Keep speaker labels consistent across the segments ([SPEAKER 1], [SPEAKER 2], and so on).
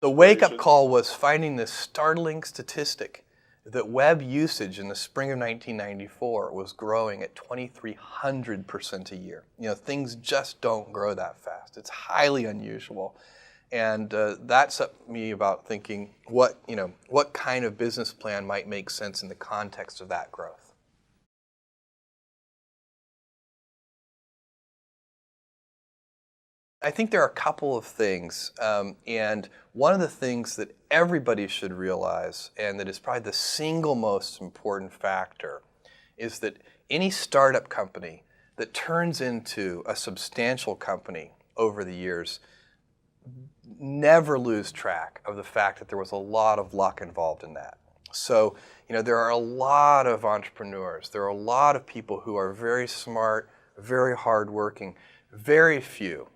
[SPEAKER 1] The wake-up call was finding this startling statistic that web usage in the spring of 1994 was growing at 2,300% a year. Things just don't grow that fast. It's highly unusual. And that set me about thinking what kind of business plan might make sense in the context of that growth. I think there are a couple of things, and one of the things that everybody should realize, and that is probably the single most important factor, is that any startup company that turns into a substantial company over the years never lose track of the fact that there was a lot of luck involved in that. So, there are a lot of entrepreneurs, there are a lot of people who are very smart, very hardworking. Very few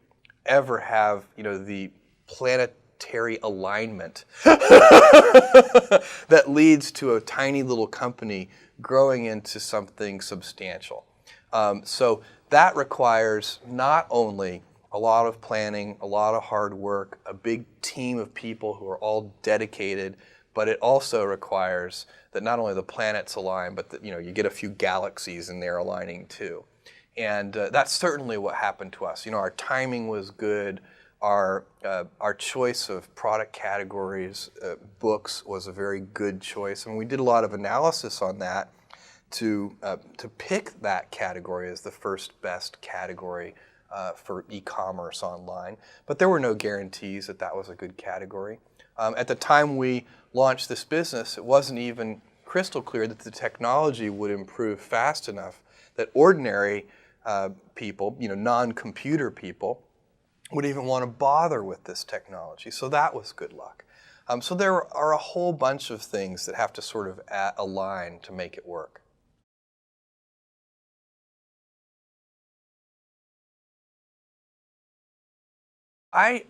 [SPEAKER 1] ever have, the planetary alignment that leads to a tiny little company growing into something substantial. So that requires not only a lot of planning, a lot of hard work, a big team of people who are all dedicated, but it also requires that not only the planets align, but that you get a few galaxies in there aligning too. And that's certainly what happened to us. Our timing was good. Our choice of product categories, books, was a very good choice. And we did a lot of analysis on that to pick that category as the first best category for e-commerce online. But there were no guarantees that that was a good category. At the time we launched this business, it wasn't even crystal clear that the technology would improve fast enough that ordinary people, non-computer people, would even want to bother with this technology. So that was good luck. So there are a whole bunch of things that have to sort of align to make it work. I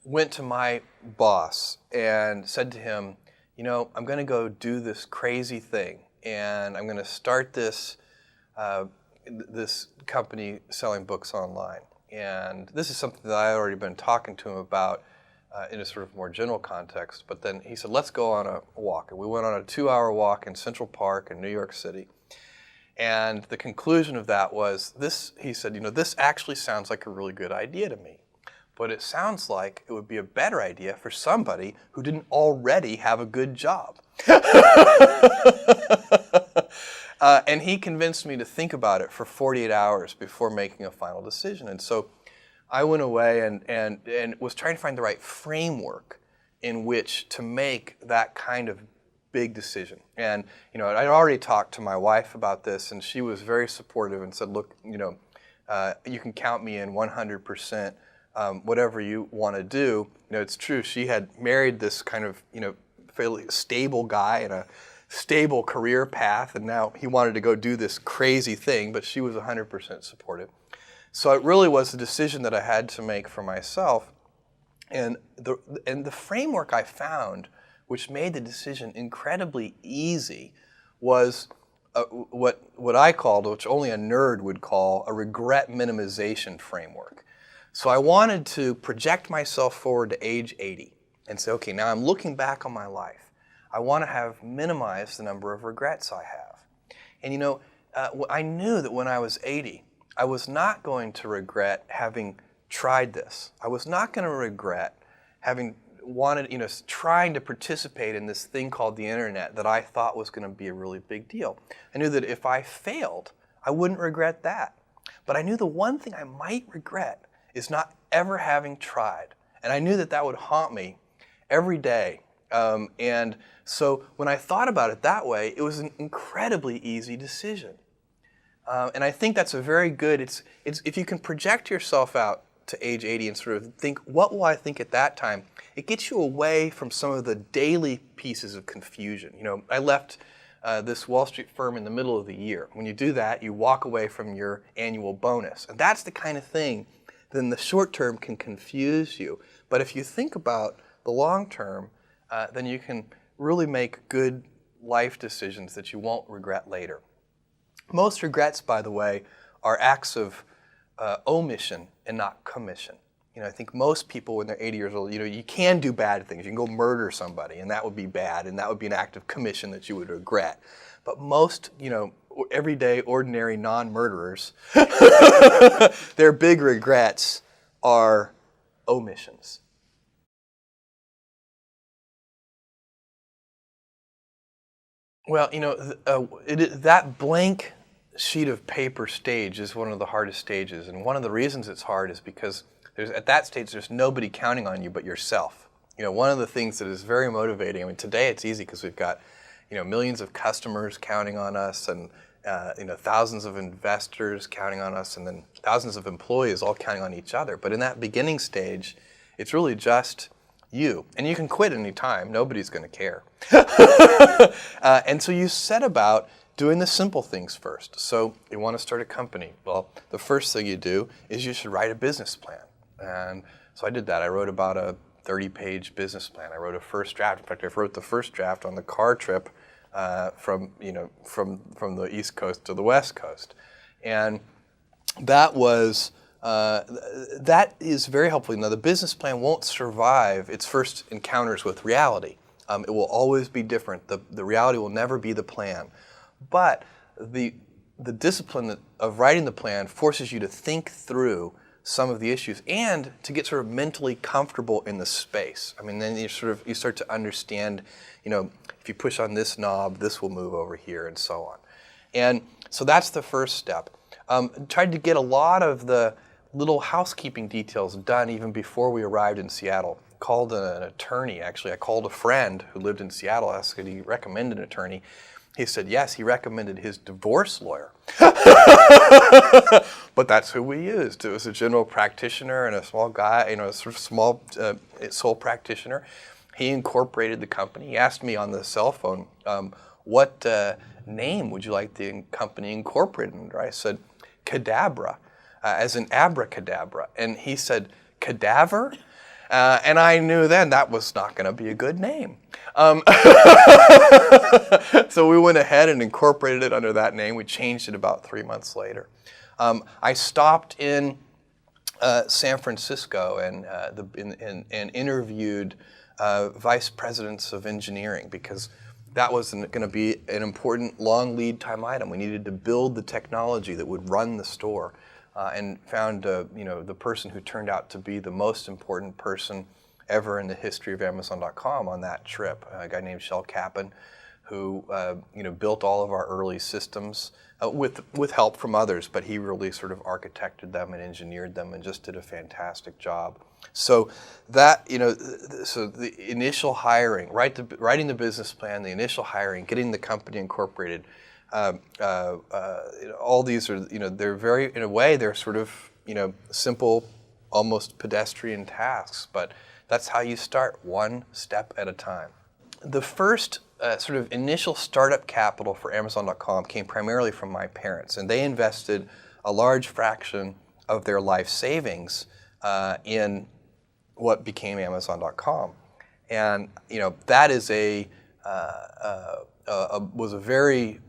[SPEAKER 1] went to my boss and said to him, I'm going to go do this crazy thing, and I'm going to start this company selling books online. And this is something that I had already been talking to him about in a sort of more general context. But then he said, let's go on a walk. And we went on a 2-hour walk in Central Park in New York City. And the conclusion of that was this. He said, this actually sounds like a really good idea to me. But it sounds like it would be a better idea for somebody who didn't already have a good job. And he convinced me to think about it for 48 hours before making a final decision. And so I went away and was trying to find the right framework in which to make that kind of big decision. And I'd already talked to my wife about this, and she was very supportive and said, look, you can count me in 100%. Whatever you want to do. It's true. She had married this kind of, fairly stable guy in a stable career path, and now he wanted to go do this crazy thing, but she was 100% supportive. So it really was a decision that I had to make for myself. And the framework I found, which made the decision incredibly easy, was what I called, which only a nerd would call, a regret minimization framework. So I wanted to project myself forward to age 80 and say, okay, now I'm looking back on my life. I want to have minimized the number of regrets I have. And I knew that when I was 80, I was not going to regret having tried this. I was not going to regret having trying to participate in this thing called the internet that I thought was going to be a really big deal. I knew that if I failed, I wouldn't regret that. But I knew the one thing I might regret is not ever having tried. And I knew that that would haunt me every day. And so when I thought about it that way, it was an incredibly easy decision. And I think that's a very good, it's if you can project yourself out to age 80 and sort of think, what will I think at that time? It gets you away from some of the daily pieces of confusion. I left this Wall Street firm in the middle of the year. When you do that, you walk away from your annual bonus. And that's the kind of thing that in the short term can confuse you. But if you think about the long term, then you can really make good life decisions that you won't regret later. Most regrets, by the way, are acts of omission and not commission. I think most people when they're 80 years old, you can do bad things. You can go murder somebody, and that would be bad, and that would be an act of commission that you would regret. But most, everyday, ordinary, non-murderers, their big regrets are omissions. Well, that blank sheet of paper stage is one of the hardest stages, and one of the reasons it's hard is because at that stage there's nobody counting on you but yourself. One of the things that is very motivating. I mean, today it's easy because we've got millions of customers counting on us, and thousands of investors counting on us, and then thousands of employees all counting on each other. But in that beginning stage, it's really just you. And you can quit any time. Nobody's going to care. And so you set about doing the simple things first. So you want to start a company. Well, the first thing you do is you should write a business plan. And so I did that. I wrote about a 30-page business plan. I wrote a first draft. In fact, I wrote the first draft on the car trip from the East Coast to the West Coast. And that is very helpful. Now, the business plan won't survive its first encounters with reality. It will always be different. The reality will never be the plan. But the discipline of writing the plan forces you to think through some of the issues and to get sort of mentally comfortable in the space. I mean, then you start to understand, if you push on this knob, this will move over here, and so on. And so that's the first step. Tried to get a lot of the little housekeeping details done even before we arrived in Seattle. Called an attorney, actually. I called a friend who lived in Seattle, asked could he recommend an attorney. He said yes, he recommended his divorce lawyer. But that's who we used. It was a general practitioner and a small guy, a sort of small sole practitioner. He incorporated the company. He asked me on the cell phone, what name would you like the company incorporated under? I said, Cadabra, as in abracadabra. And he said, cadaver? And I knew then that was not going to be a good name. So we went ahead and incorporated it under that name. We changed it about 3 months later. I stopped in San Francisco and interviewed vice presidents of engineering because that was going to be an important long lead time item. We needed to build the technology that would run the store. And found the person who turned out to be the most important person ever in the history of Amazon.com on that trip, a guy named Shel Kappan, who built all of our early systems with help from others, but he really sort of architected them and engineered them and just did a fantastic job. So that so the initial hiring, writing the business plan, the initial hiring, getting the company incorporated. All these are, they're very, in a way, they're sort of, simple, almost pedestrian tasks, but that's how you start, one step at a time. The first sort of initial startup capital for Amazon.com came primarily from my parents, and they invested a large fraction of their life savings in what became Amazon.com. And, that is was a very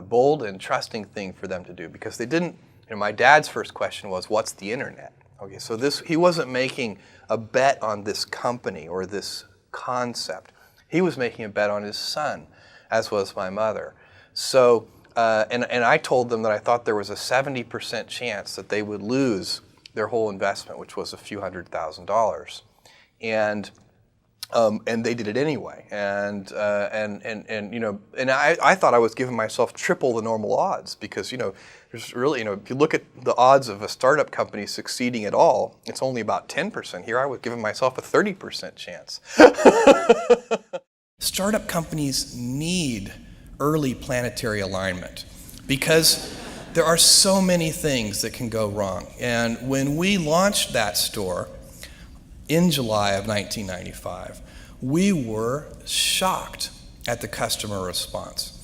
[SPEAKER 1] bold and trusting thing for them to do because they didn't, my dad's first question was, what's the internet? Okay, so he wasn't making a bet on this company or this concept. He was making a bet on his son, as was my mother. So, and I told them that I thought there was a 70% chance that they would lose their whole investment, which was a few $100,000. And they did it anyway, and I thought I was giving myself triple the normal odds because there's really if you look at the odds of a startup company succeeding at all, it's only about 10%. Here I was giving myself a 30% chance. Startup companies need early planetary alignment because there are so many things that can go wrong. And when we launched that store in July of 1995, we were shocked at the customer response.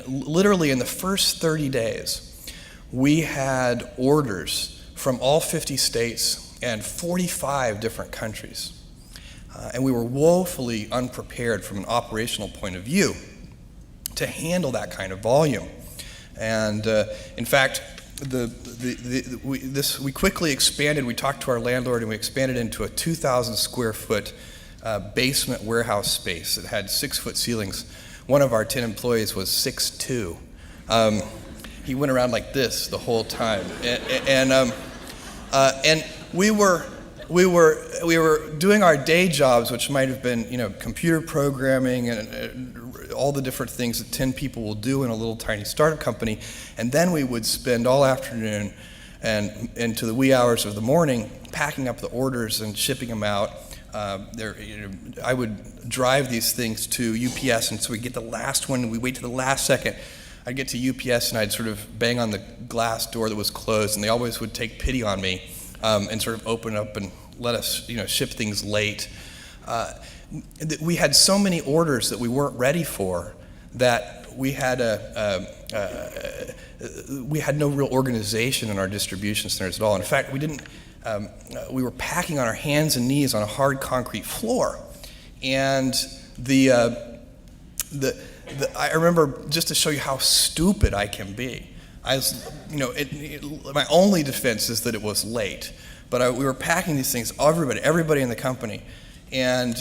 [SPEAKER 1] Literally in the first 30 days, we had orders from all 50 states and 45 different countries. And we were woefully unprepared from an operational point of view to handle that kind of volume. And in fact, we quickly expanded. We talked to our landlord, and we expanded into a 2,000 square foot basement warehouse space. It had 6-foot ceilings. One of our 10 employees was 6'2". He went around like this the whole time, and we were doing our day jobs, which might have been computer programming and all the different things that 10 people will do in a little tiny startup company, and then we would spend all afternoon and into the wee hours of the morning packing up the orders and shipping them out. I would drive these things to UPS, and so we'd get the last one, and we'd wait to the last second. I'd get to UPS, and I'd sort of bang on the glass door that was closed, and they always would take pity on me and sort of open up and let us ship things late. We had so many orders that we weren't ready for that we had no real organization in our distribution centers at all. In fact, we were packing on our hands and knees on a hard concrete floor, and I remember, just to show you how stupid I can be, my only defense is that it was late, but we were packing these things, everybody in the company, and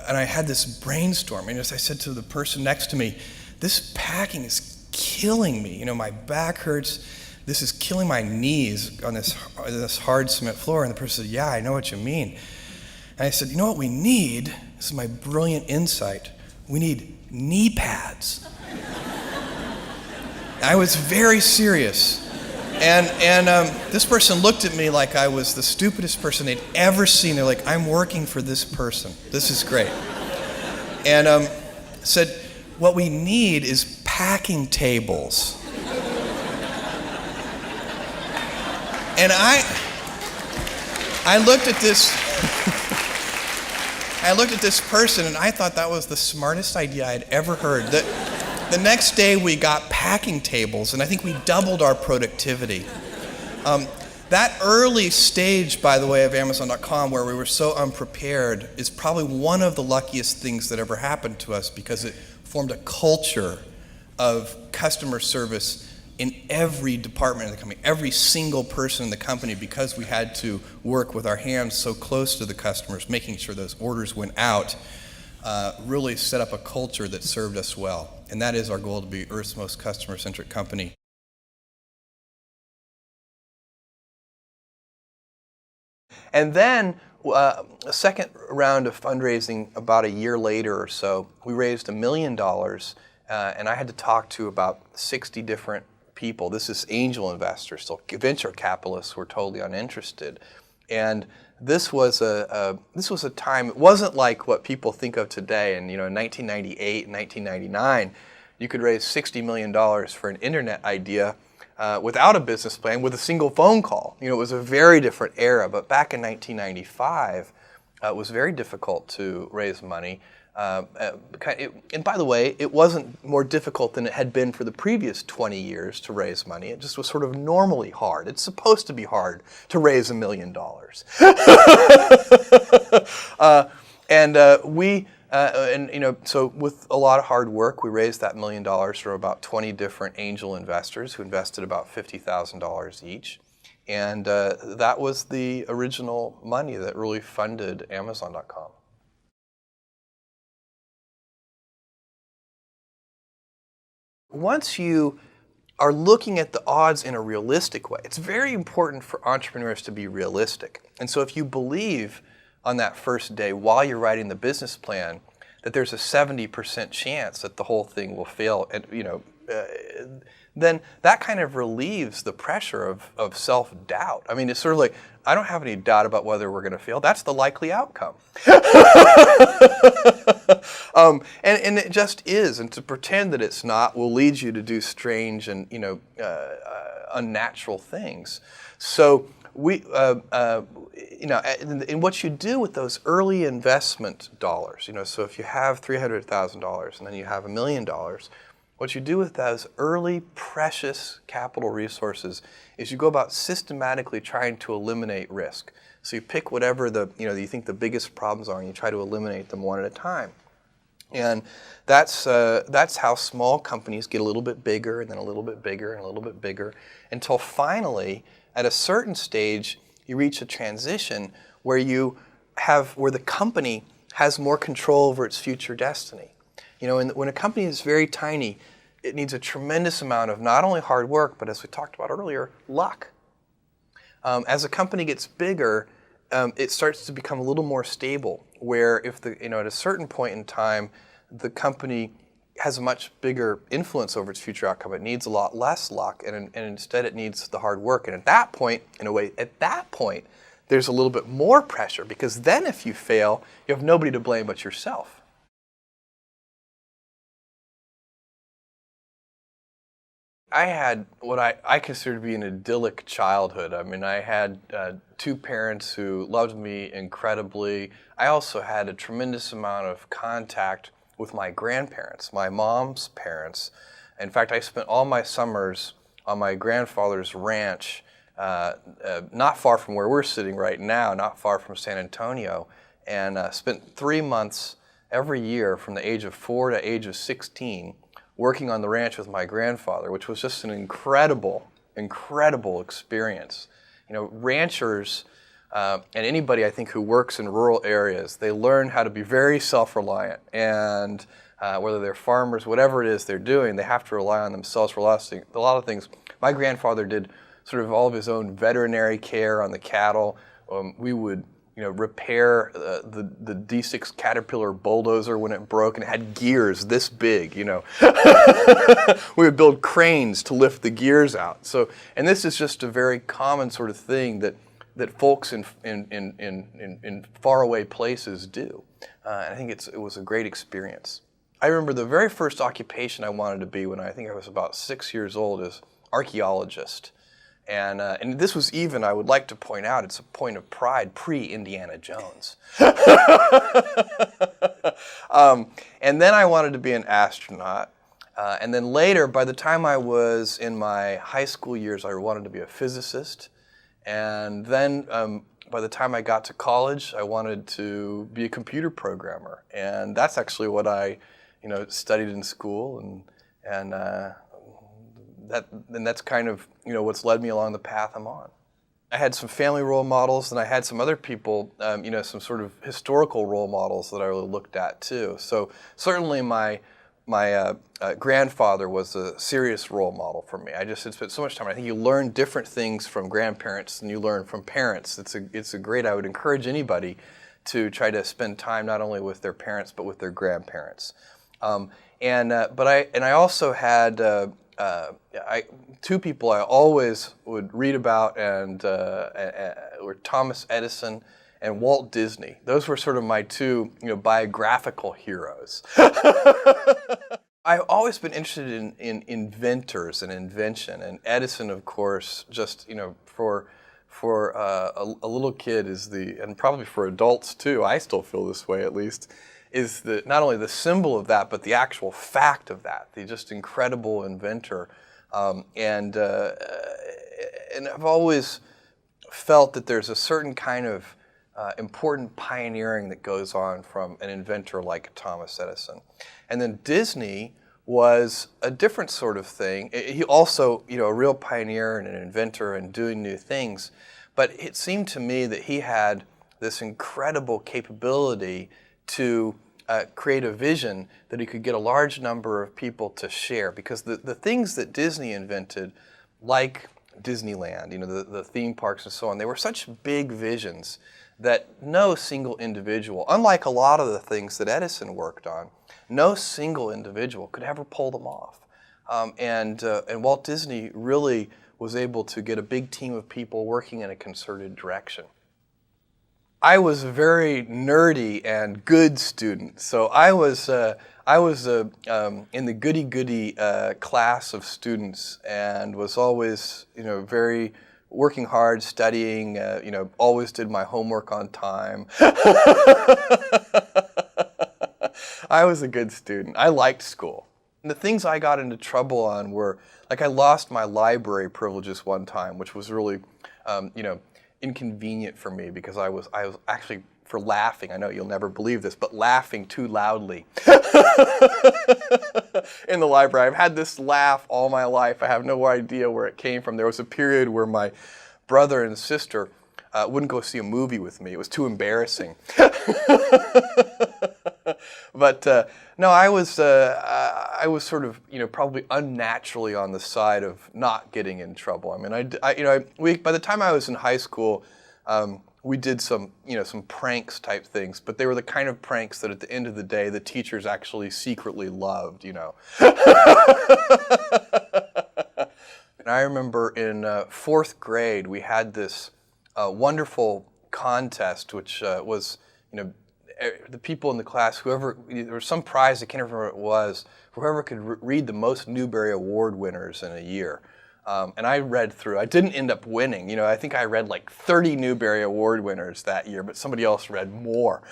[SPEAKER 1] I had this brainstorm, and as I said to the person next to me, this packing is killing me, my back hurts, this is killing my knees on this hard cement floor, and the person said, yeah, I know what you mean. And I said, you know what we need, this is my brilliant insight, we need knee pads. I was very serious. And this person looked at me like I was the stupidest person they'd ever seen. They're like, I'm working for this person. This is great. And said, what we need is packing tables. And I looked at this person, and I thought that was the smartest idea I'd ever heard. The next day we got packing tables, and I think we doubled our productivity. That early stage, by the way, of Amazon.com, where we were so unprepared, is probably one of the luckiest things that ever happened to us, because it formed a culture of customer service in every department of the company, every single person in the company, because we had to work with our hands so close to the customers, making sure those orders went out, really set up a culture that served us well. And that is our goal, to be Earth's most customer-centric company. And then a second round of fundraising about a year later or so, we raised $1 million, and I had to talk to about 60 different people. This is angel investors, so venture capitalists were totally uninterested. And this was a time, it wasn't like what people think of today. And in 1998 and 1999, you could raise $60 million for an internet idea without a business plan, with a single phone call. It was a very different era. But back in 1995, it was very difficult to raise money. And by the way, it wasn't more difficult than it had been for the previous 20 years to raise money. It just was sort of normally hard. It's supposed to be hard to raise $1 million. So with a lot of hard work, we raised that $1 million from about 20 different angel investors who invested about $50,000 each. And that was the original money that really funded Amazon.com. Once you are looking at the odds in a realistic way, it's very important for entrepreneurs to be realistic. And so if you believe on that first day, while you're writing the business plan, that there's a 70% chance that the whole thing will fail, and then that kind of relieves the pressure of self-doubt. I mean, it's sort of like, I don't have any doubt about whether we're going to fail. That's the likely outcome. And it just is. And to pretend that it's not will lead you to do strange and unnatural things. So and what you do with those early investment dollars, so if you have $300,000 and then you have $1 million, what you do with those early precious capital resources is you go about systematically trying to eliminate risk. So you pick whatever you think the biggest problems are, and you try to eliminate them one at a time. And that's how small companies get a little bit bigger and then a little bit bigger and a little bit bigger until finally, at a certain stage, you reach a transition where where the company has more control over its future destiny. You know, when a company is very tiny, it needs a tremendous amount of not only hard work, but as we talked about earlier, luck. As a company gets bigger, it starts to become a little more stable, where if at a certain point in time, the company has a much bigger influence over its future outcome. It needs a lot less luck, and instead it needs the hard work. And at that point, there's a little bit more pressure, because then if you fail, you have nobody to blame but yourself. I had what I consider to be an idyllic childhood. I mean, I had two parents who loved me incredibly. I also had a tremendous amount of contact with my grandparents, my mom's parents. In fact, I spent all my summers on my grandfather's ranch, not far from where we're sitting right now, not far from San Antonio, and spent 3 months every year from the age of 4 to age of 16 working on the ranch with my grandfather, which was just an incredible, incredible experience. You know, ranchers and anybody I think who works in rural areas, they learn how to be very self-reliant, and whether they're farmers, whatever it is they're doing, they have to rely on themselves for a lot of things. My grandfather did sort of all of his own veterinary care on the cattle. We would repair the D6 Caterpillar bulldozer when it broke, and it had gears this big, We would build cranes to lift the gears out. So, and this is just a very common sort of thing that folks in faraway places do. I think it was a great experience. I remember the very first occupation I wanted to be when I think I was about 6 years old is archaeologist. And this was even, I would like to point out, it's a point of pride, pre-Indiana Jones. And then I wanted to be an astronaut. And then later, by the time I was in my high school years, I wanted to be a physicist. And then by the time I got to college, I wanted to be a computer programmer. And that's actually what I studied in school. And that's kind of what's led me along the path I'm on. I had some family role models, and I had some other people, some sort of historical role models that I really looked at too. So certainly my grandfather was a serious role model for me. I just had spent so much time. I think you learn different things from grandparents than you learn from parents. It's a great. I would encourage anybody to try to spend time not only with their parents but with their grandparents. But I also had. Two people I always would read about were Thomas Edison and Walt Disney. Those were sort of my two biographical heroes. I've always been interested in inventors and invention, and Edison, of course, just for a little kid and probably for adults too, I still feel this way at least, is not only the symbol of that, but the actual fact of that, the just incredible inventor. And I've always felt that there's a certain kind of important pioneering that goes on from an inventor like Thomas Edison. And then Disney was a different sort of thing. He also, a real pioneer and an inventor and doing new things. But it seemed to me that he had this incredible capability to create a vision that he could get a large number of people to share. Because the things that Disney invented, like Disneyland, the theme parks and so on, they were such big visions that no single individual, unlike a lot of the things that Edison worked on, no single individual could ever pull them off. And Walt Disney really was able to get a big team of people working in a concerted direction. I was a very nerdy and good student, so I was in the goody-goody class of students, and was always very working hard, studying. Always did my homework on time. I was a good student. I liked school. And the things I got into trouble on were, like, I lost my library privileges one time, which was really, inconvenient for me because I was actually, for laughing, I know you'll never believe this, but laughing too loudly. in the library. I've had this laugh all my life. I have no idea where it came from. There was a period where my brother and sister wouldn't go see a movie with me. It was too embarrassing. But no, I was sort of, probably unnaturally on the side of not getting in trouble. I mean, by the time I was in high school, we did some pranks type things, but they were the kind of pranks that at the end of the day, the teachers actually secretly loved, And I remember in fourth grade, we had this wonderful contest, which was, the people in the class, there was some prize, I can't remember what it was, whoever could read the most Newbery Award winners in a year. And I read through. I didn't end up winning. I think I read like 30 Newbery Award winners that year, but somebody else read more.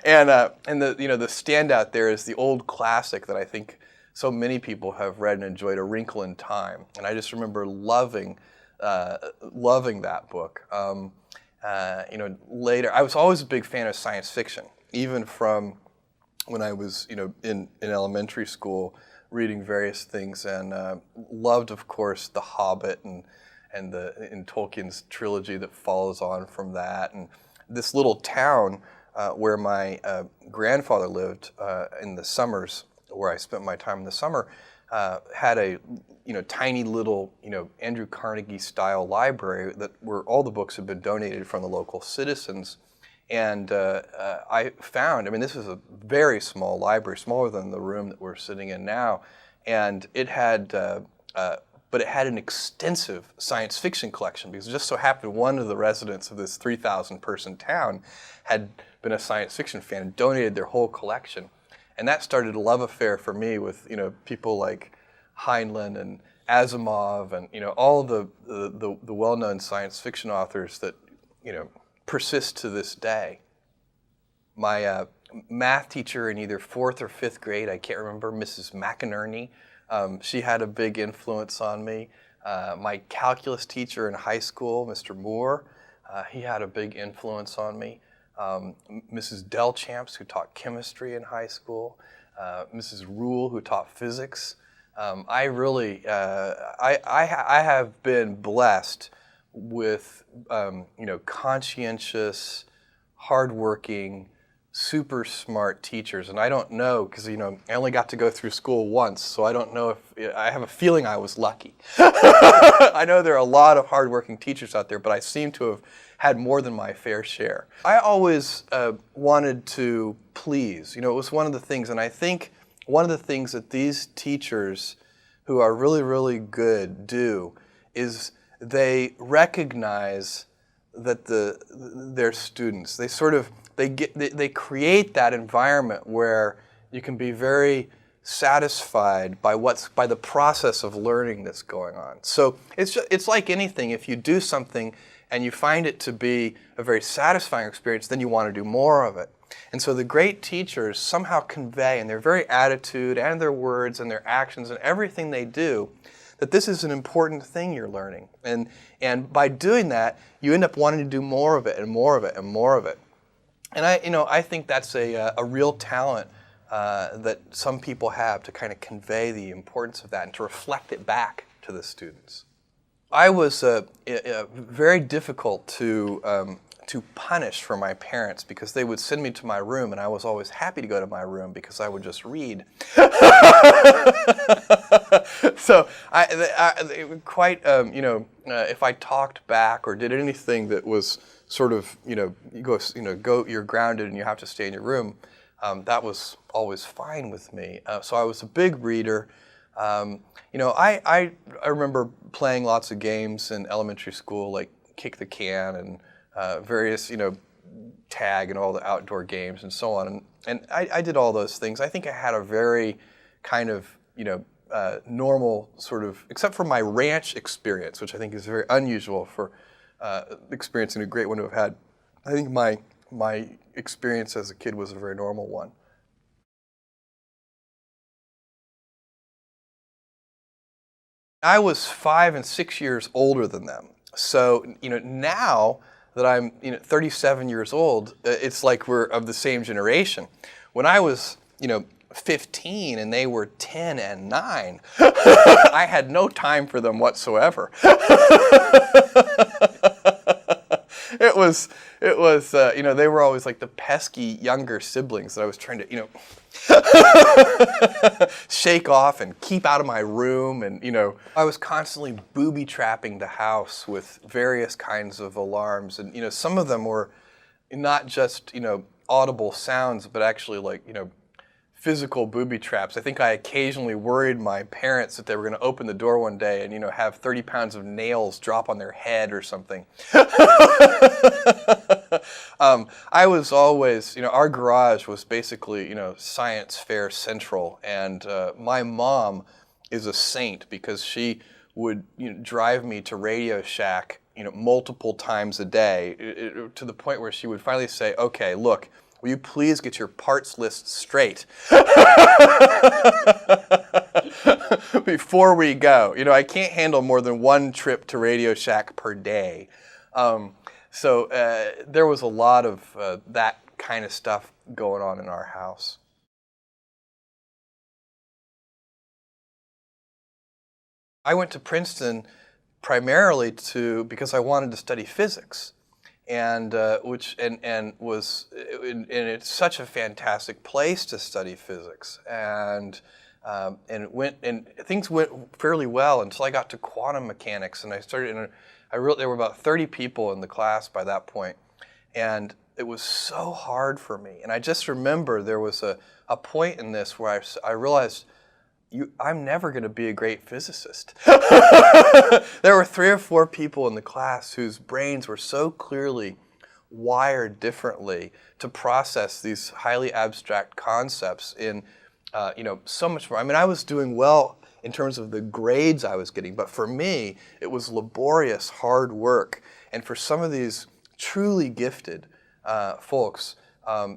[SPEAKER 1] And the standout there is the old classic that I think so many people have read and enjoyed, A Wrinkle in Time. And I just remember loving that book. Later, I was always a big fan of science fiction, even from when I was, in elementary school, reading various things, and loved, of course, The Hobbit and Tolkien's trilogy that follows on from that. And this little town where my grandfather lived in the summers, where I spent my time in the summer, had a tiny little Andrew Carnegie style library where all the books had been donated from the local citizens. And I found, this was a very small library, smaller than the room that we're sitting in now, and it had, but it had an extensive science fiction collection, because it just so happened one of the residents of this 3,000 person town had been a science fiction fan and donated their whole collection. And that started a love affair for me with people like Heinlein and Asimov and all of the well-known science fiction authors that persist to this day. My math teacher in either fourth or fifth grade, I can't remember, Mrs. McInerney, she had a big influence on me. My calculus teacher in high school, Mr. Moore, he had a big influence on me. Mrs. Delchamps, who taught chemistry in high school, Mrs. Rule, who taught physics. I really, I have been blessed with, conscientious, hardworking, super smart teachers. And I don't know, because, I only got to go through school once, so I don't know if, I have a feeling I was lucky. I know there are a lot of hardworking teachers out there, but I seem to have had more than my fair share. I always wanted to please. It was one of the things, and I think one of the things that these teachers who are really, really good do is they recognize that their students, they create that environment where you can be very satisfied by the process of learning that's going on. So it's like anything. If you do something and you find it to be a very satisfying experience, then you want to do more of it. And so the great teachers somehow convey in their very attitude and their words and their actions and everything they do that this is an important thing you're learning. And by doing that, you end up wanting to do more of it and more of it and more of it. And I think that's a real talent that some people have to kind of convey the importance of that and to reflect it back to the students. I was very difficult to punish for my parents, because they would send me to my room, and I was always happy to go to my room because I would just read. So if I talked back or did anything that was sort of, you're grounded and you have to stay in your room, that was always fine with me. So I was a big reader. I remember playing lots of games in elementary school, like kick the can and various, tag and all the outdoor games and so on. And I did all those things. I think I had a very kind of, normal sort of, except for my ranch experience, which I think is very unusual for experiencing a great one to have had. I think my experience as a kid was a very normal one. I was 5 and 6 years older than them. So, now that I'm 37 years old. It's like we're of the same generation. When I was 15 and they were 10 and 9, I had no time for them whatsoever. It was, they were always like the pesky younger siblings that I was trying to, shake off and keep out of my room. And, I was constantly booby-trapping the house with various kinds of alarms. And, some of them were not just, audible sounds, but actually like, physical booby traps. I think I occasionally worried my parents that they were going to open the door one day and, have 30 pounds of nails drop on their head or something. I was always, our garage was basically, science fair central. And my mom is a saint because she would drive me to Radio Shack, multiple times a day to the point where she would finally say, okay, look, will you please get your parts list straight before we go? I can't handle more than one trip to Radio Shack per day. So there was a lot of that kind of stuff going on in our house. I went to Princeton primarily because I wanted to study physics. And it's such a fantastic place to study physics, and things went fairly well until I got to quantum mechanics, and there were about 30 people in the class by that point, and it was so hard for me. And I just remember there was a point in this where I realized, I'm never going to be a great physicist. There were 3 or 4 people in the class whose brains were so clearly wired differently to process these highly abstract concepts in, so much more. I mean, I was doing well in terms of the grades I was getting, but for me, it was laborious, hard work. And for some of these truly gifted folks,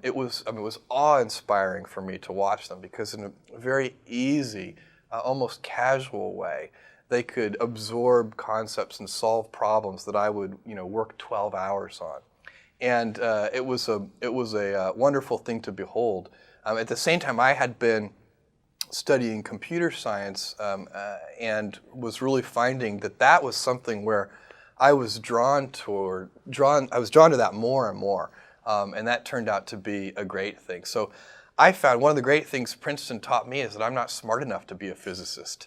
[SPEAKER 1] it was awe-inspiring for me to watch them, because in a very easy, almost casual way, they could absorb concepts and solve problems that I would, work 12 hours on. And it was a wonderful thing to behold. At the same time, I had been studying computer science and was really finding that was something where I was drawn to that more and more. And that turned out to be a great thing. So I found one of the great things Princeton taught me is that I'm not smart enough to be a physicist.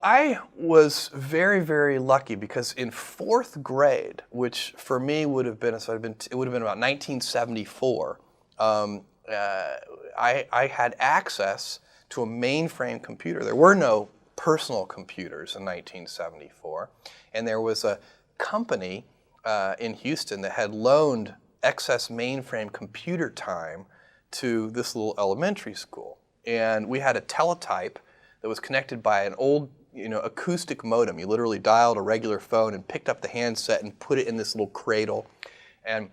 [SPEAKER 1] I was very, very lucky because in 4th grade, which for me would have been, it would have been about 1974, I had access to a mainframe computer. There were no personal computers in 1974, and there was a company in Houston that had loaned excess mainframe computer time to this little elementary school. And we had a teletype that was connected by an old acoustic modem. You literally dialed a regular phone and picked up the handset and put it in this little cradle. And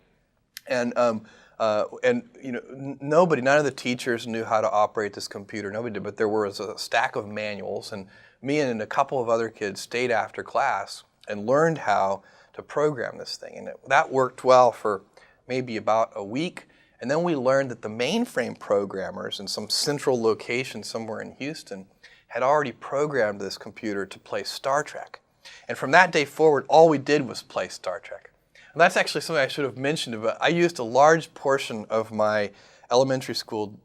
[SPEAKER 1] none of the teachers knew how to operate this computer. Nobody did, but there was a stack of manuals, and me and a couple of other kids stayed after class and learned how to program this thing. And that worked well for maybe about a week. And then we learned that the mainframe programmers in some central location somewhere in Houston had already programmed this computer to play Star Trek. And from that day forward, all we did was play Star Trek. And that's actually something I should have mentioned, but I used a large portion of my elementary school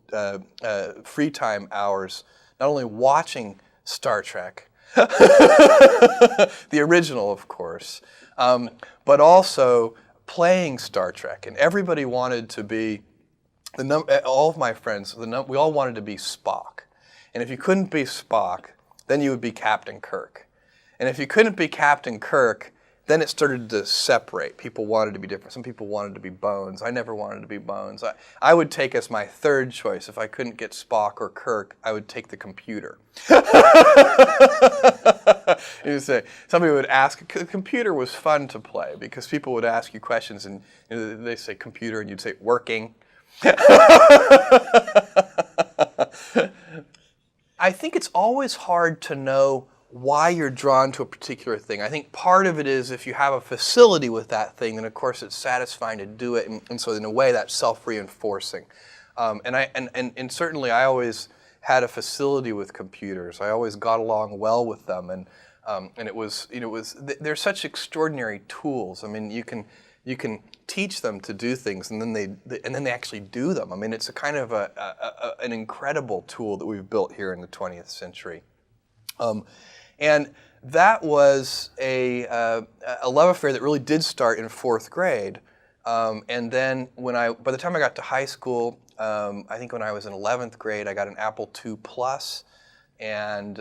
[SPEAKER 1] free time hours not only watching Star Trek, the original, of course, but also playing Star Trek. And everybody wanted to be, all of my friends, we all wanted to be Spock. And if you couldn't be Spock, then you would be Captain Kirk. And if you couldn't be Captain Kirk, then it started to separate. People wanted to be different. Some people wanted to be Bones. I never wanted to be Bones. I would take as my third choice. If I couldn't get Spock or Kirk, I would take the computer. You say, somebody would ask, the computer was fun to play because people would ask you questions and they say computer and you'd say working. I think it's always hard to know why you're drawn to a particular thing. I think part of it is if you have a facility with that thing, then of course it's satisfying to do it, and so in a way that's self-reinforcing. And certainly I always had a facility with computers. I always got along well with them, and they're such extraordinary tools. I mean, you can teach them to do things, and then they actually do them. I mean, it's a kind of an incredible tool that we've built here in the 20th century. And that was a love affair that really did start in 4th grade. And then by the time I got to high school, I think when I was in 11th grade, I got an Apple II Plus, and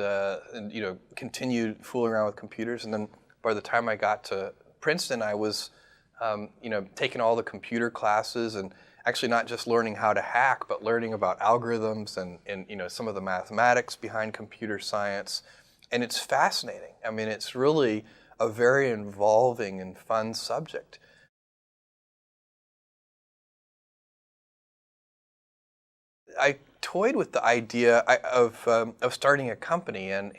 [SPEAKER 1] continued fooling around with computers. And then by the time I got to Princeton, I was taking all the computer classes, and actually not just learning how to hack, but learning about algorithms and some of the mathematics behind computer science. And it's fascinating. I mean, it's really a very involving and fun subject. I toyed with the idea of starting a company, and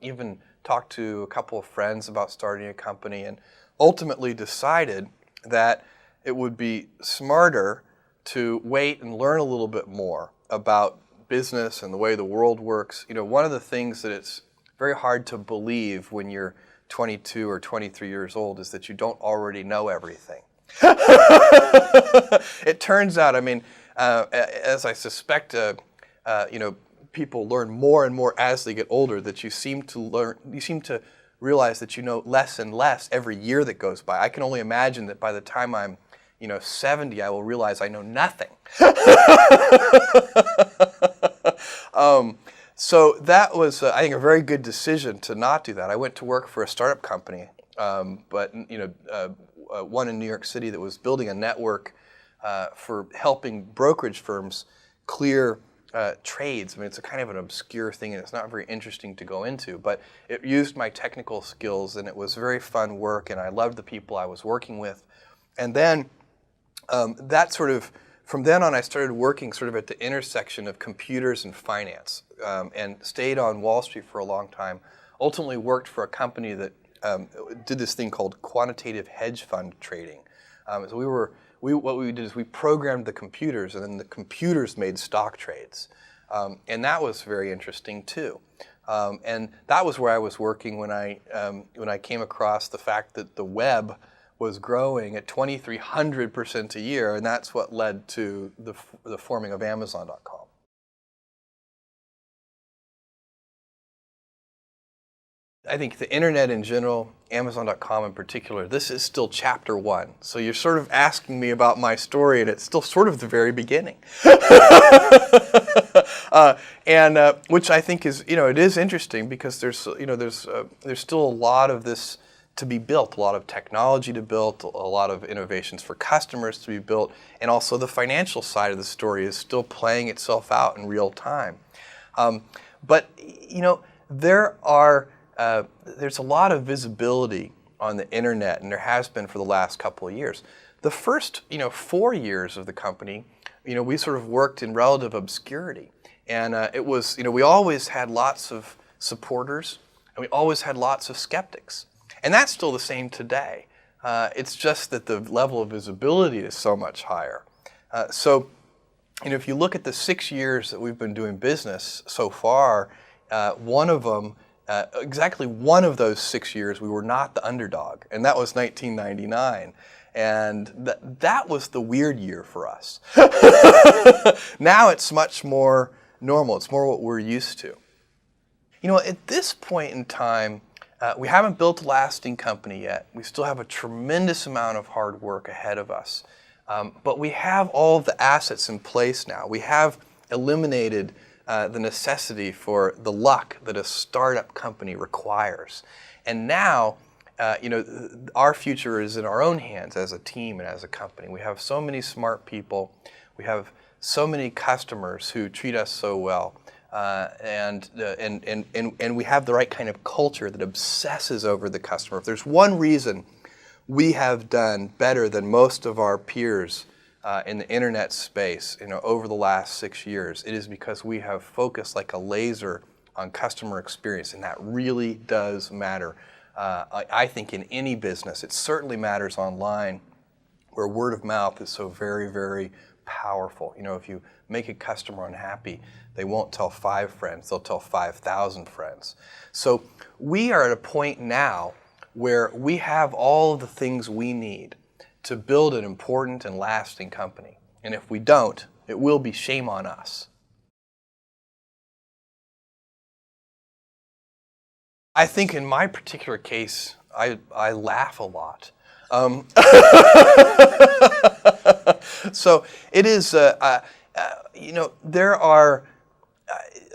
[SPEAKER 1] even talked to a couple of friends about starting a company, and ultimately decided that it would be smarter to wait and learn a little bit more about business and the way the world works. One of the things that it's very hard to believe when you're 22 or 23 years old is that you don't already know everything. It turns out, I mean, as I suspect, people learn more and more as they get older, that you seem to realize that you know less and less every year that goes by. I can only imagine that by the time I'm 70, I will realize I know nothing. So that was, I think, a very good decision to not do that. I went to work for a startup company, but one in New York City that was building a network for helping brokerage firms clear trades. I mean, it's a kind of an obscure thing, and it's not very interesting to go into, but it used my technical skills, and it was very fun work, and I loved the people I was working with. And then from then on, I started working sort of at the intersection of computers and finance, and stayed on Wall Street for a long time. Ultimately worked for a company that did this thing called quantitative hedge fund trading. So what we did is we programmed the computers, and then the computers made stock trades. And that was very interesting too. And that was where I was working when I came across the fact that the web was growing at 2,300% a year, and that's what led to the forming of Amazon.com. I think the internet in general, Amazon.com in particular, this is still chapter 1. So you're sort of asking me about my story, and it's still sort of the very beginning. Which I think is, it is interesting, because there's still a lot of this to be built, a lot of technology to build, a lot of innovations for customers to be built, and also the financial side of the story is still playing itself out in real time. But there's a lot of visibility on the internet, and there has been for the last couple of years. The first 4 years of the company, we sort of worked in relative obscurity, and it was we always had lots of supporters, and we always had lots of skeptics. And that's still the same today. It's just that the level of visibility is so much higher. So, if you look at the 6 years that we've been doing business so far, exactly one of those 6 years, we were not the underdog, and that was 1999. And that was the weird year for us. Now it's much more normal. It's more what we're used to. At this point in time, we haven't built a lasting company yet. We still have a tremendous amount of hard work ahead of us. But we have all of the assets in place now. We have eliminated the necessity for the luck that a startup company requires. And now, our future is in our own hands as a team and as a company. We have so many smart people. We have so many customers who treat us so well. And we have the right kind of culture that obsesses over the customer. If there's one reason we have done better than most of our peers in the internet space, over the last 6 years, it is because we have focused like a laser on customer experience, and that really does matter. I think in any business, it certainly matters online, where word of mouth is so very, very powerful. You know, if you make a customer unhappy, they won't tell 5 friends, they'll tell 5,000 friends. So we are at a point now where we have all of the things we need to build an important and lasting company. And if we don't, it will be shame on us. I think in my particular case, I laugh a lot. So it is, you know, there are,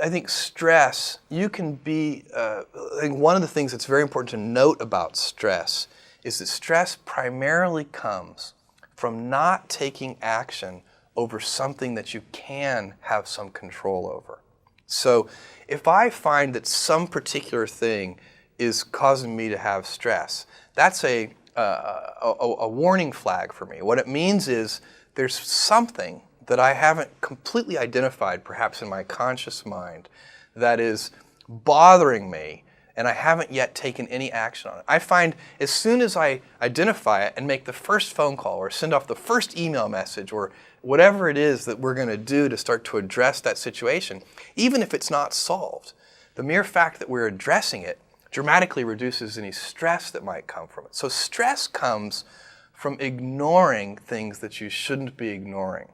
[SPEAKER 1] I think stress, you can be, I think one of the things that's very important to note about stress is that stress primarily comes from not taking action over something that you can have some control over. So if I find that some particular thing is causing me to have stress, that's a warning flag for me. What it means is there's something that I haven't completely identified, perhaps in my conscious mind, that is bothering me, and I haven't yet taken any action on it. I find as soon as I identify it and make the first phone call or send off the first email message or whatever it is that we're going to do to start to address that situation, even if it's not solved, the mere fact that we're addressing it dramatically reduces any stress that might come from it. So stress comes from ignoring things that you shouldn't be ignoring,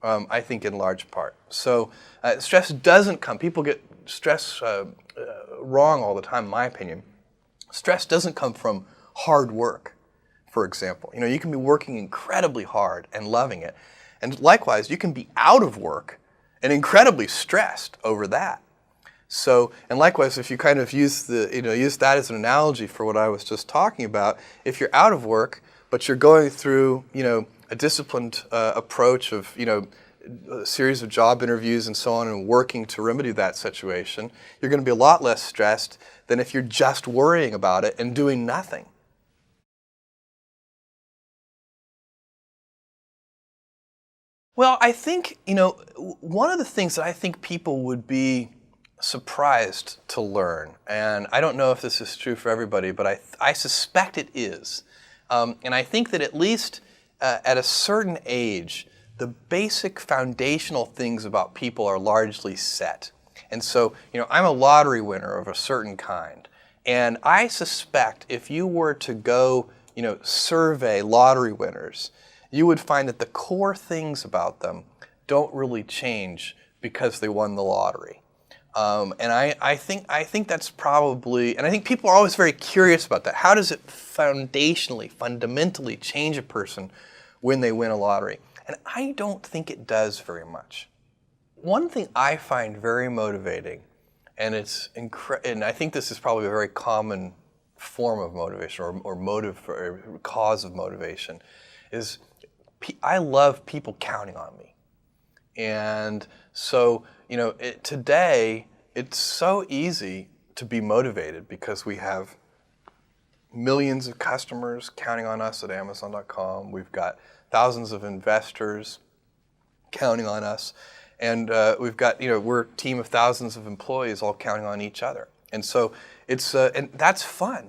[SPEAKER 1] I think in large part. So stress doesn't come, people get stress wrong all the time, in my opinion. Stress doesn't come from hard work, for example. You know, you can be working incredibly hard and loving it. And likewise, you can be out of work and incredibly stressed over that. So, and likewise, if you kind of use that as an analogy for what I was just talking about, if you're out of work, but you're going through, a disciplined approach of, a series of job interviews and so on and working to remedy that situation, you're going to be a lot less stressed than if you're just worrying about it and doing nothing. Well, I think, one of the things that I think people would be surprised to learn, and I don't know if this is true for everybody, but I suspect it is. And I think that at least at a certain age, the basic foundational things about people are largely set. And so, I'm a lottery winner of a certain kind. And I suspect if you were to go, survey lottery winners, you would find that the core things about them don't really change because they won the lottery. And I think that's probably, and I think people are always very curious about that. How does it fundamentally change a person when they win a lottery? And I don't think it does very much. One thing I find very motivating, and and I think this is probably a very common form of motivation or motive or cause of motivation, is I love people counting on me. And so, today, it's so easy to be motivated because we have millions of customers counting on us at Amazon.com. We've got thousands of investors counting on us. And we've got, we're a team of thousands of employees all counting on each other. And so it's, and that's fun.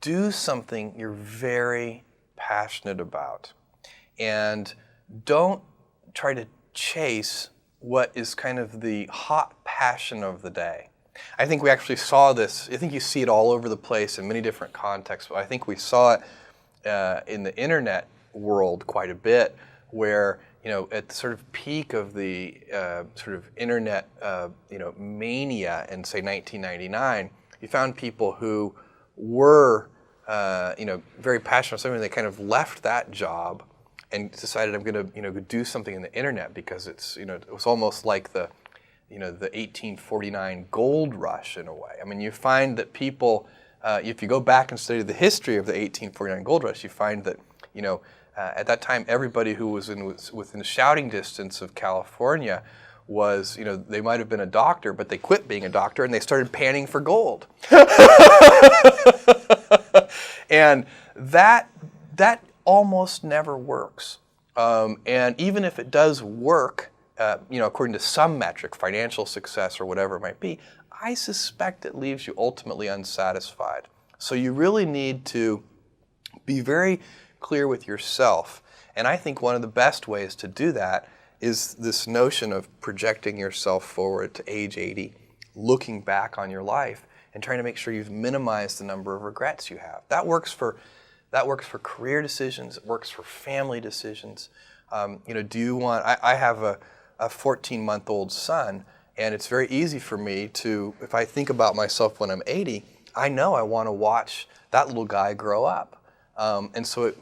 [SPEAKER 1] Do something you're very passionate about, and don't try to chase what is kind of the hot passion of the day. I think we actually saw this, I think you see it all over the place in many different contexts, but I think we saw it in the internet world quite a bit, where at the sort of peak of the sort of internet mania in, say, 1999, you found people who were very passionate about something. They kind of left that job and decided, I'm going to do something in the internet because it's it was almost like the the 1849 gold rush in a way. I mean, you find that people, if you go back and study the history of the 1849 gold rush, you find that at that time everybody who was within shouting distance of California was, they might have been a doctor, but they quit being a doctor and they started panning for gold. And that almost never works. And even if it does work, according to some metric, financial success or whatever it might be, I suspect it leaves you ultimately unsatisfied. So you really need to be very clear with yourself. And I think one of the best ways to do that is this notion of projecting yourself forward to age 80, looking back on your life and trying to make sure you've minimized the number of regrets you have. That works for career decisions. It works for family decisions. Do you want? I have a 14-month-old son, and it's very easy for me to, if I think about myself when I'm 80, I know I want to watch that little guy grow up. And so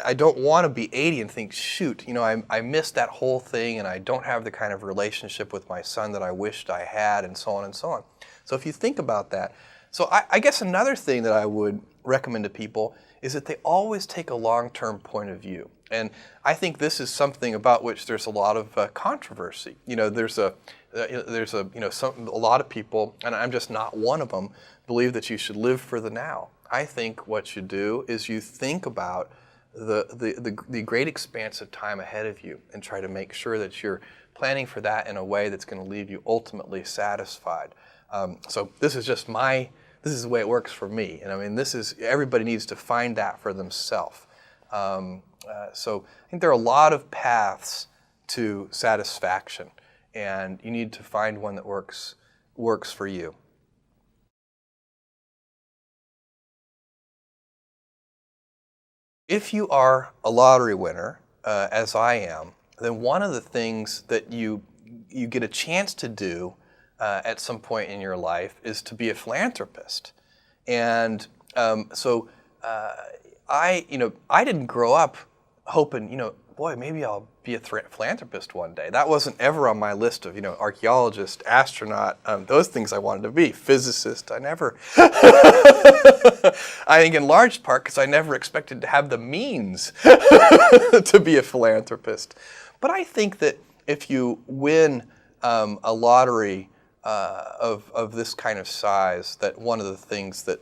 [SPEAKER 1] I don't want to be 80 and think, shoot, I missed that whole thing and I don't have the kind of relationship with my son that I wished I had, and so on and so on. So if you think about that, so I guess another thing that I would recommend to people is that they always take a long-term point of view. And I think this is something about which there's a lot of controversy. There's a lot of people, and I'm just not one of them, believe that you should live for the now. I think what you do is you think about the great expanse of time ahead of you and try to make sure that you're planning for that in a way that's going to leave you ultimately satisfied. So this is the way it works for me. And I mean, everybody needs to find that for themselves. So I think there are a lot of paths to satisfaction, and you need to find one that works for you. If you are a lottery winner, as I am, then one of the things that you get a chance to do at some point in your life is to be a philanthropist. And I didn't grow up hoping, boy, maybe I'll be a philanthropist one day. That wasn't ever on my list of, archaeologist, astronaut, those things I wanted to be. Physicist, I never. I think in large part because I never expected to have the means to be a philanthropist. But I think that if you win a lottery of this kind of size, that one of the things that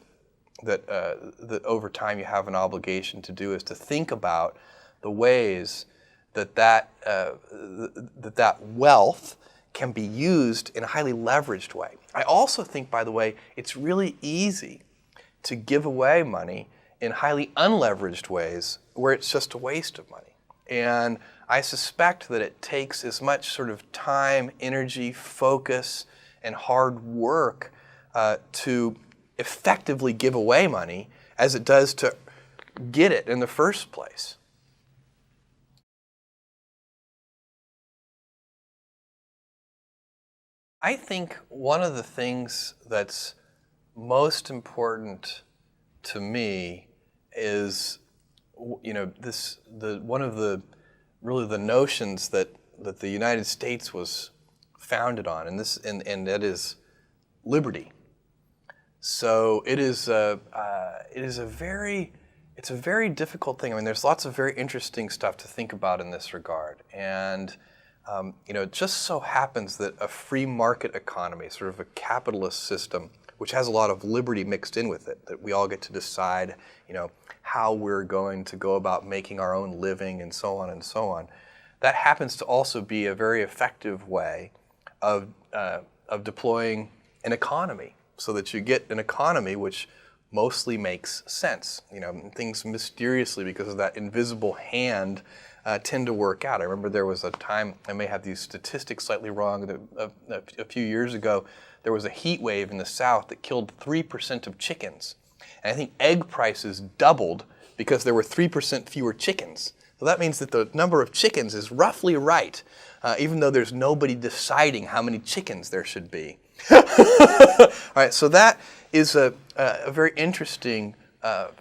[SPEAKER 1] over time you have an obligation to do is to think about the ways that wealth can be used in a highly leveraged way. I also think, by the way, it's really easy to give away money in highly unleveraged ways where it's just a waste of money. And I suspect that it takes as much sort of time, energy, focus, and hard work to effectively give away money as it does to get it in the first place. I think one of the things that's most important to me is, one of the notions that the United States was founded on, and that is liberty. So it's a very difficult thing. I mean, there's lots of very interesting stuff to think about in this regard, and it just so happens that a free market economy, sort of a capitalist system, which has a lot of liberty mixed in with it, that we all get to decide, how we're going to go about making our own living and so on, that happens to also be a very effective way of deploying an economy, so that you get an economy which mostly makes sense. Things mysteriously, because of that invisible hand, tend to work out. I remember there was a time, I may have these statistics slightly wrong, that a few years ago there was a heat wave in the South that killed 3% of chickens. And I think egg prices doubled because there were 3% fewer chickens. So that means that the number of chickens is roughly right, even though there's nobody deciding how many chickens there should be. All right, so that is a very interesting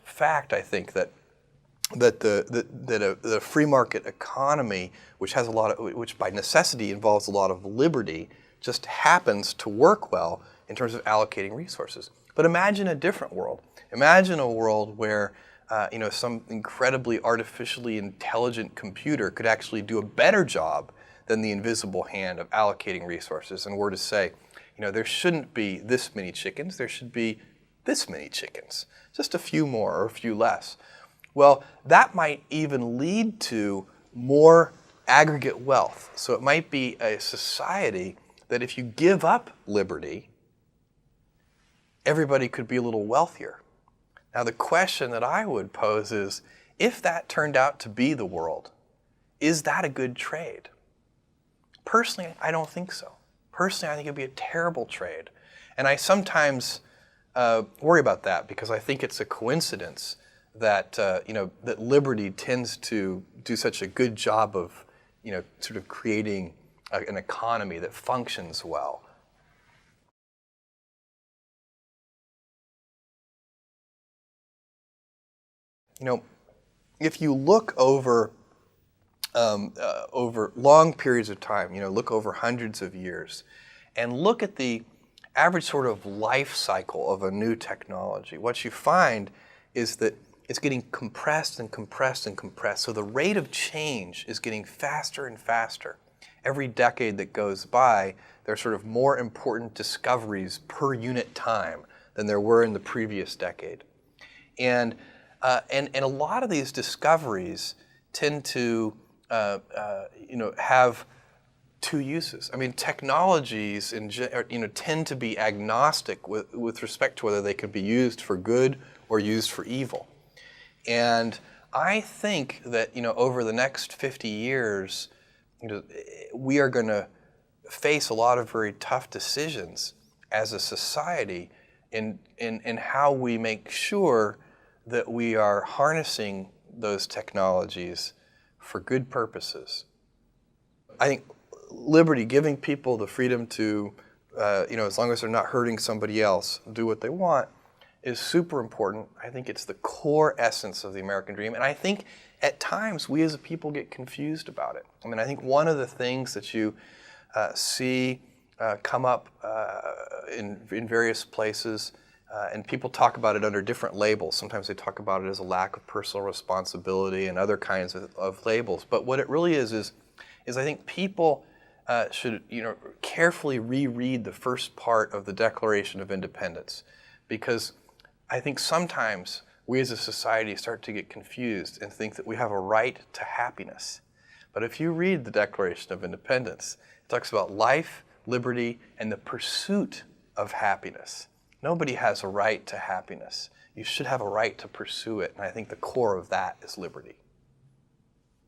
[SPEAKER 1] fact, I think, that the free market economy, which by necessity involves a lot of liberty, just happens to work well in terms of allocating resources. But imagine a different world. Imagine a world where some incredibly artificially intelligent computer could actually do a better job than the invisible hand of allocating resources, and were to say, there shouldn't be this many chickens, there should be this many chickens, just a few more or a few less. Well, that might even lead to more aggregate wealth. So it might be a society that if you give up liberty, everybody could be a little wealthier. Now the question that I would pose is, if that turned out to be the world, is that a good trade? Personally, I don't think so. Personally, I think it'd be a terrible trade. And I sometimes worry about that because I think it's a coincidence that that liberty tends to do such a good job of sort of creating an economy that functions well. If you look over long periods of time, look over hundreds of years, and look at the average sort of life cycle of a new technology, what you find is that it's getting compressed and compressed and compressed. So the rate of change is getting faster and faster. Every decade that goes by, there are sort of more important discoveries per unit time than there were in the previous decade. And a lot of these discoveries tend to have two uses. I mean, technologies tend to be agnostic with respect to whether they can be used for good or used for evil. And I think that over the next 50 years, we are going to face a lot of very tough decisions as a society in how we make sure that we are harnessing those technologies for good purposes. I think liberty, giving people the freedom to, as long as they're not hurting somebody else, do what they want, is super important. I think it's the core essence of the American dream. And I think at times we as a people get confused about it. I mean, I think one of the things that you see come up in various places, and people talk about it under different labels. Sometimes they talk about it as a lack of personal responsibility and other kinds of labels. But what it really is I think people should carefully reread the first part of the Declaration of Independence, because I think sometimes we as a society start to get confused and think that we have a right to happiness. But if you read the Declaration of Independence, it talks about life, liberty, and the pursuit of happiness. Nobody has a right to happiness. You should have a right to pursue it, and I think the core of that is liberty.